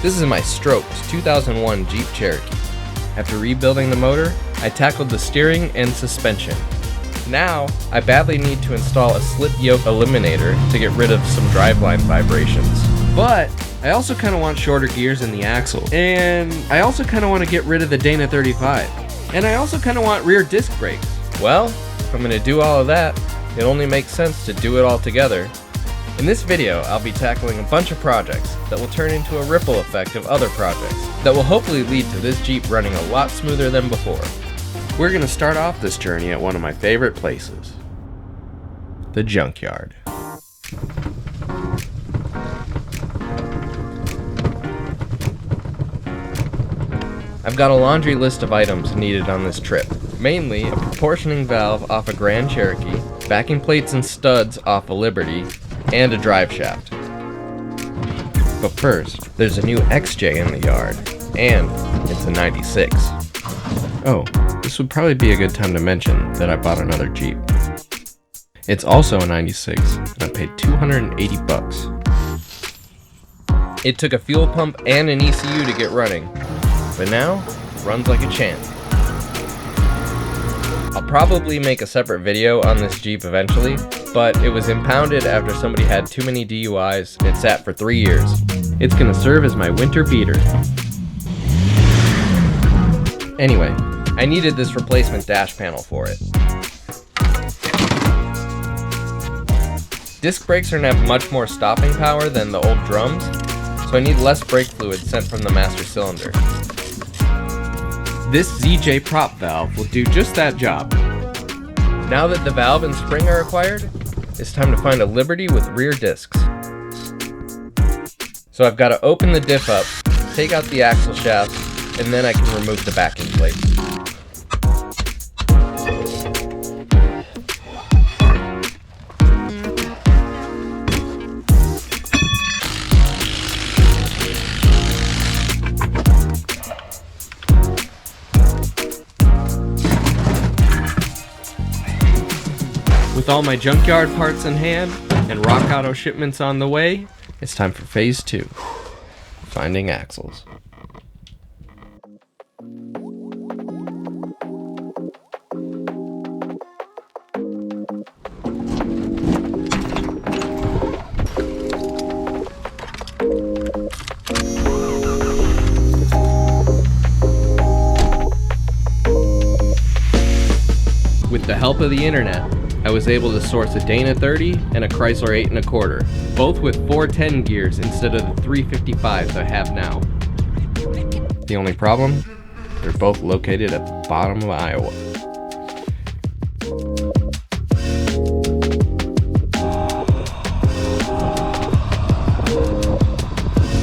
This is my stroked 2001 Jeep Cherokee. After rebuilding the motor, I tackled the steering and suspension. Now, I badly need to install a slip yoke eliminator to get rid of some driveline vibrations. But I also kind of want shorter gears in the axle. And I also kind of want to get rid of the Dana 35. And I also kind of want rear disc brakes. Well, if I'm going to do all of that, it only makes sense to do it all together. In this video, I'll be tackling a bunch of projects that will turn into a ripple effect of other projects that will hopefully lead to this Jeep running a lot smoother than before. We're going to start off this journey at one of my favorite places, the Junkyard. I've got a laundry list of items needed on this trip, mainly a proportioning valve off a Grand Cherokee, backing plates and studs off a Liberty, and a drive shaft. But first, there's a new XJ in the yard, and it's a 96. Oh, this would probably be a good time to mention that I bought another Jeep. It's also a 96, and I paid $280. It took a fuel pump and an ECU to get running, but now, it runs like a champ. I'll probably make a separate video on this Jeep eventually, but it was impounded after somebody had too many DUIs and it sat for 3 years. It's gonna serve as my winter beater. Anyway, I needed this replacement dash panel for it. Disc brakes are gonna have much more stopping power than the old drums, so I need less brake fluid sent from the master cylinder. This ZJ prop valve will do just that job. Now that the valve and spring are acquired, it's time to find a Liberty with rear discs. So I've got to open the diff up, take out the axle shaft, and then I can remove the backing plate. With all my junkyard parts in hand and Rock Auto shipments on the way, it's time for phase 2, finding axles. With the help of the internet, I was able to source a Dana 30 and a Chrysler 8 1/4, both with 410 gears instead of the 355s I have now. The only problem? They're both located at the bottom of Iowa.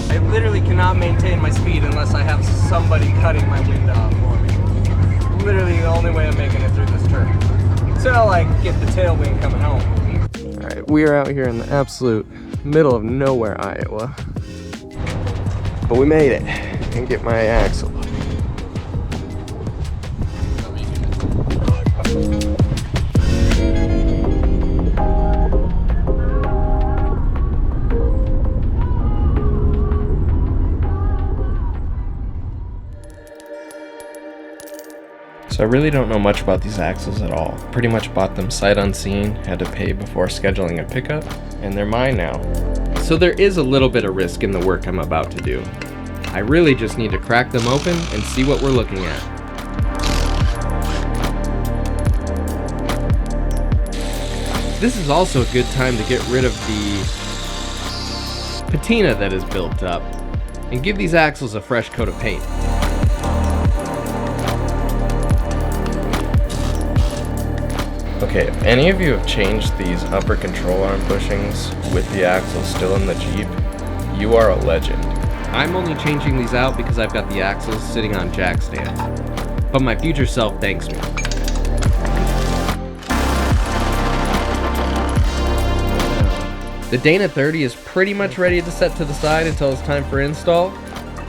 I literally cannot maintain my speed unless I have somebody cutting my wind off for me. Literally the only way I'm making it through this turn. Until I get the tailwind coming home. Alright, we are out here in the absolute middle of nowhere, Iowa. But we made it and get my axle. So I really don't know much about these axles at all. Pretty much bought them sight unseen, had to pay before scheduling a pickup, and they're mine now. So there is a little bit of risk in the work I'm about to do. I really just need to crack them open and see what we're looking at. This is also a good time to get rid of the patina that is built up and give these axles a fresh coat of paint. Okay, if any of you have changed these upper control arm bushings with the axle still in the Jeep, you are a legend. I'm only changing these out because I've got the axles sitting on jack stands, but my future self thanks me. The Dana 30 is pretty much ready to set to the side until it's time for install,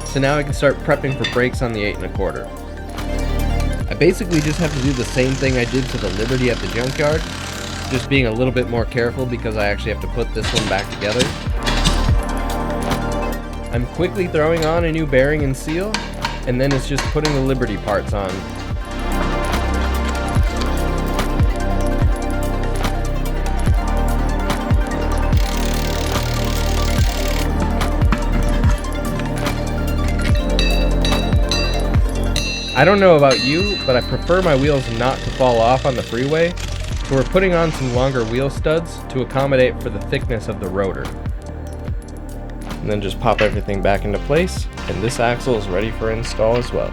so now I can start prepping for brakes on the 8 1/4. I basically just have to do the same thing I did to the Liberty at the Junkyard, just being a little bit more careful because I actually have to put this one back together. I'm quickly throwing on a new bearing and seal, and then it's just putting the Liberty parts on. I don't know about you, but I prefer my wheels not to fall off on the freeway, so we're putting on some longer wheel studs to accommodate for the thickness of the rotor. And then just pop everything back into place, and this axle is ready for install as well.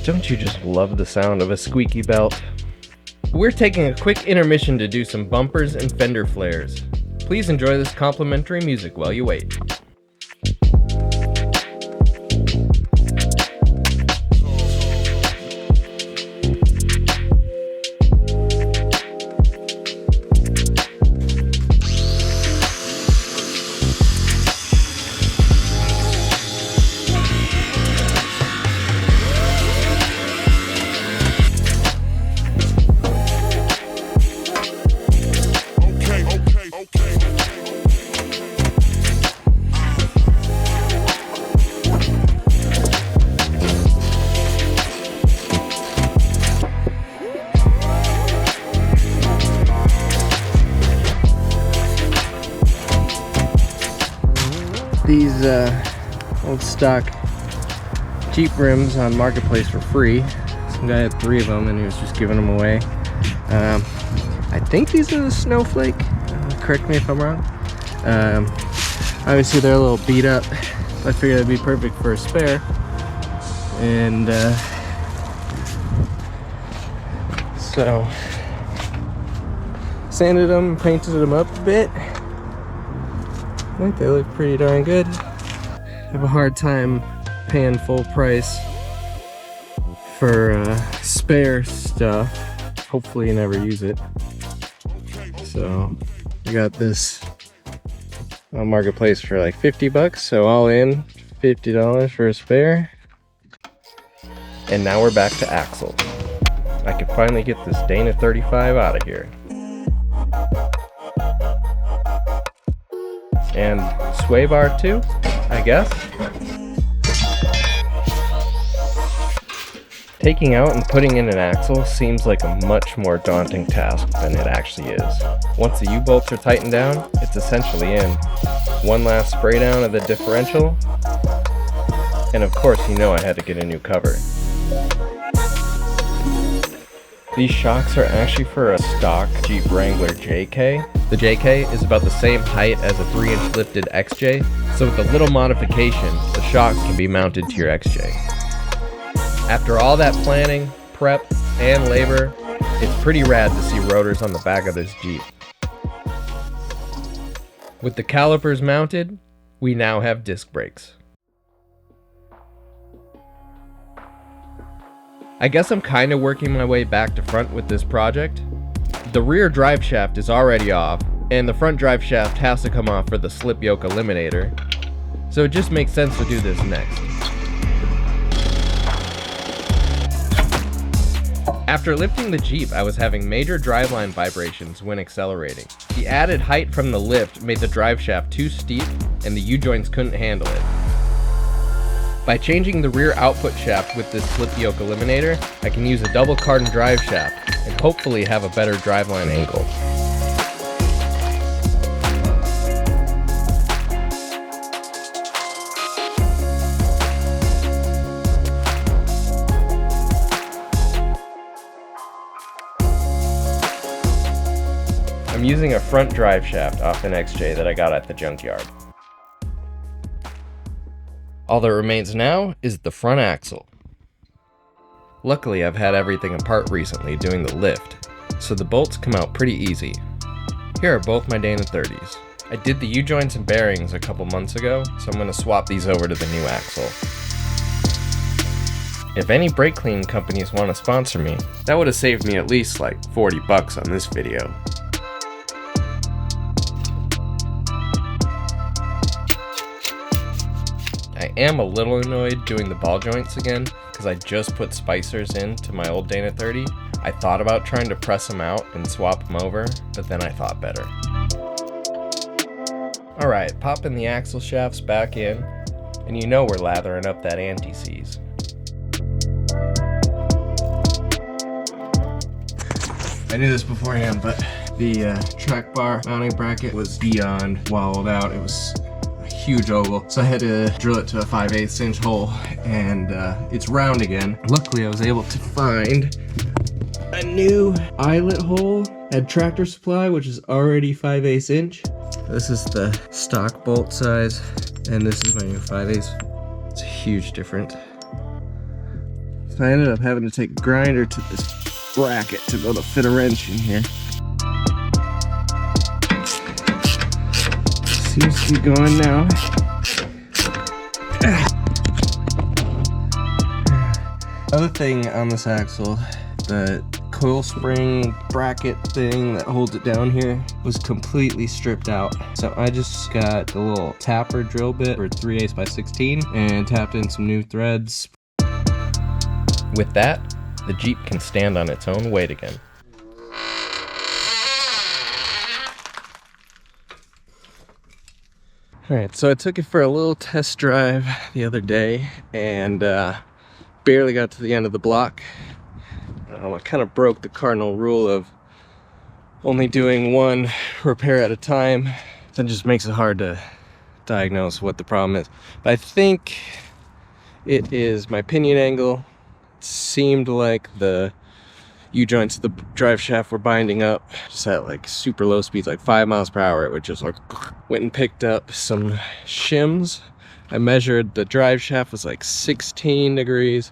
Don't you just love the sound of a squeaky belt? We're taking a quick intermission to do some bumpers and fender flares. Please enjoy this complimentary music while you wait. These old stock Jeep rims on Marketplace for free. Some guy had 3 of them and he was just giving them away. I think these are the Snowflake. Correct me if I'm wrong. Obviously they're a little beat up. I figured that'd be perfect for a spare. And so sanded them, painted them up a bit. I think they look pretty darn good. I have a hard time paying full price for spare stuff. Hopefully you never use it. So I got this on Marketplace for like 50 bucks, so all in $50 for a spare. And now we're back to axle. I can finally get this Dana 35 out of here. And sway bar too, I guess. Taking out and putting in an axle seems like a much more daunting task than it actually is. Once the U-bolts are tightened down, it's essentially in. One last spray down of the differential, and of course you know I had to get a new cover. These shocks are actually for a stock Jeep Wrangler JK. The JK is about the same height as a 3-inch lifted XJ, so with a little modification, the shocks can be mounted to your XJ. After all that planning, prep, and labor, it's pretty rad to see rotors on the back of this Jeep. With the calipers mounted, we now have disc brakes. I guess I'm kind of working my way back to front with this project. The rear drive shaft is already off, and the front drive shaft has to come off for the slip yoke eliminator, so it just makes sense to do this next. After lifting the Jeep, I was having major driveline vibrations when accelerating. The added height from the lift made the drive shaft too steep, and the U-joints couldn't handle it. By changing the rear output shaft with this slip yoke eliminator, I can use a double cardan drive shaft and hopefully have a better driveline angle. I'm using a front drive shaft off an XJ that I got at the Junkyard. All that remains now is the front axle. Luckily, I've had everything apart recently doing the lift, so the bolts come out pretty easy. Here are both my Dana 30s. I did the U-joints and bearings a couple months ago, so I'm going to swap these over to the new axle. If any brake clean companies want to sponsor me, that would have saved me at least like 40 bucks on this video. I am a little annoyed doing the ball joints again, because I just put spicers into my old Dana 30. I thought about trying to press them out and swap them over, but then I thought better. Alright, popping the axle shafts back in, and you know we're lathering up that anti-seize. I knew this beforehand, but the track bar mounting bracket was beyond wallowed out. It was a huge oval, so I had to drill it to a 5/8 inch hole, and it's round again. Luckily, I was able to find a new eyelet hole at Tractor Supply, which is already 5/8 inch. This is the stock bolt size, and this is my new 5/8. It's a huge difference. So I ended up having to take a grinder to this bracket to be able to fit a wrench in here. Seems to be going now. Other thing on this axle, the coil spring bracket thing that holds it down here was completely stripped out. So I just got the little tapper drill bit for 3/8 by 16 and tapped in some new threads. With that, the Jeep can stand on its own weight again. Alright, so I took it for a little test drive the other day and barely got to the end of the block. I kind of broke the cardinal rule of only doing one repair at a time. That just makes it hard to diagnose what the problem is. But I think it is my pinion angle. It seemed like the U-joints of the drive shaft were binding up just at like super low speeds, like 5 miles per hour. It would just like went and picked up some shims. I measured the drive shaft was like 16 degrees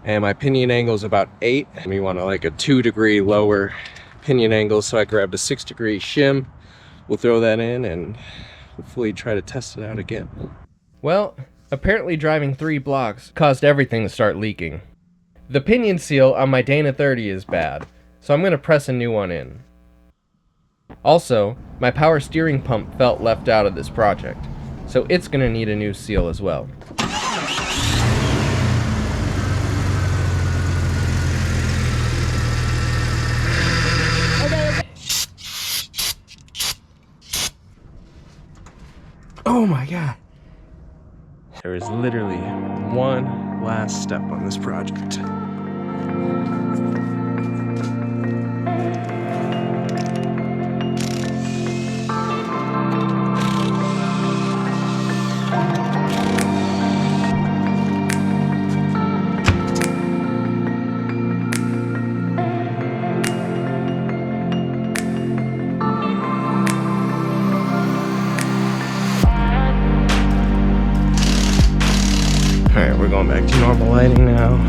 and my pinion angle is about 8. And we want like a 2 degree lower pinion angle, so I grabbed a 6 degree shim. We'll throw that in and hopefully try to test it out again. Well, apparently driving 3 blocks caused everything to start leaking. The pinion seal on my Dana 30 is bad, so I'm going to press a new one in. Also, my power steering pump felt left out of this project, so it's going to need a new seal as well. Oh my god! There is literally one last step on this project. Alright, we're going back to normal lighting now.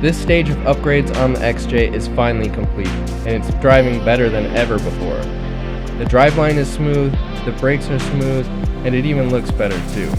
This stage of upgrades on the XJ is finally complete, and it's driving better than ever before. The driveline is smooth, the brakes are smooth, and it even looks better too.